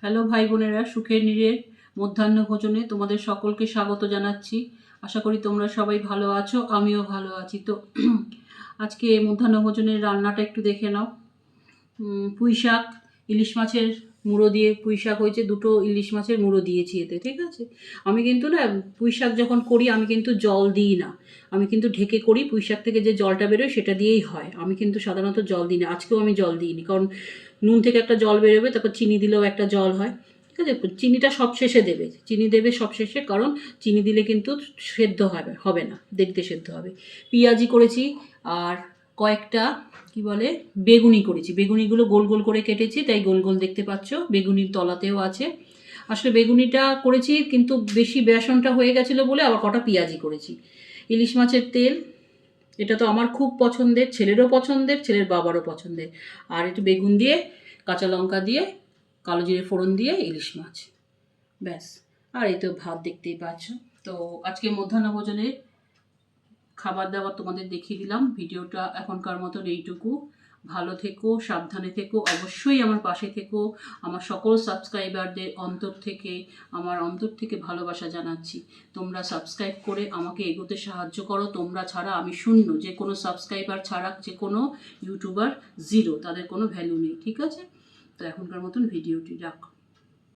Hello ভাই বোনেরা, সুখের নীড়ের মধ্যাহ্ন ভোজনে তোমাদের সকলকে স্বাগত জানাচ্ছি। আশা করি তোমরা সবাই ভালো আছো, আমিও ভালো আছি। তো আজকে মধ্যাহ্ন ভোজনের রান্নাটা একটু দেখে নাও। পুঁই শাক, ইলিশ মাছের মুড়ো দিয়ে পুঁই শাক হয়েছে, দুটো ইলিশ মাছের মুড়ো দিয়েছি এতে, ঠিক আছে। আমি কিন্তু না পুঁই শাক যখন করি আমি কিন্তু জল দিই না, আমি কিন্তু ঢেকে করি। পুঁই শাক থেকে যে জলটা বেরোয় সেটা দিয়েই হয়, আমি কিন্তু সাধারণত জল দিই না। আজকেও আমি জল দিইনি, কারণ নুন থেকে একটা জল বেরোবে, তারপর চিনি দিলেও একটা জল হয়, ঠিক আছে। চিনিটা সব শেষে দেবে, চিনি দেবে সব শেষে, কারণ চিনি দিলে কিন্তু সেদ্ধ হবে না, দেরিতে সেদ্ধ হবে। পেঁয়াজি করেছি, আর কয়েকটা কি বলে বেগুনি করেছি। বেগুনিগুলো গোল গোল করে কেটেছি, তাই গোল গোল দেখতে পাচ্ছ। বেগুনির তলাতেও আছে। আসলে বেগুনিটা করেছি কিন্তু বেশি বেসনটা হয়ে গেছিলো বলে আবার কটা পেঁয়াজি করেছি। ইলিশ মাছের তেল, এটা তো আমার খুব পছন্দের, ছেলেরও পছন্দের, ছেলের বাবারও পছন্দের। আর একটু বেগুন দিয়ে, কাঁচা লঙ্কা দিয়ে, কালো জিরে ফোড়ন দিয়ে ইলিশ মাছ, ব্যাস। আর এই তো ভাত দেখতেই পাচ্ছ। তো আজকে মধ্যাহ্ন ভোজনে খাবার দাবার তোমাদের দেখিয়ে দিলাম। ভিডিওটা এখনকার মতন এইটুকু। ভালো থেকো, সাবধানে থেকো, অবশ্যই আমার পাশে থেকো। আমার সকল সাবস্ক্রাইবারদের অন্তর থেকে ভালোবাসা জানাচ্ছি। তোমরা সাবস্ক্রাইব করে আমাকে এগোতে সাহায্য করো। তোমরা ছাড়া আমি শূন্য। যে কোনো সাবস্ক্রাইবার ছাড়া যে কোনো ইউটিউবার জিরো, তাদের কোনো ভ্যালু নেই, ঠিক আছে। তো এখনকার মতন ভিডিওটি রাখো।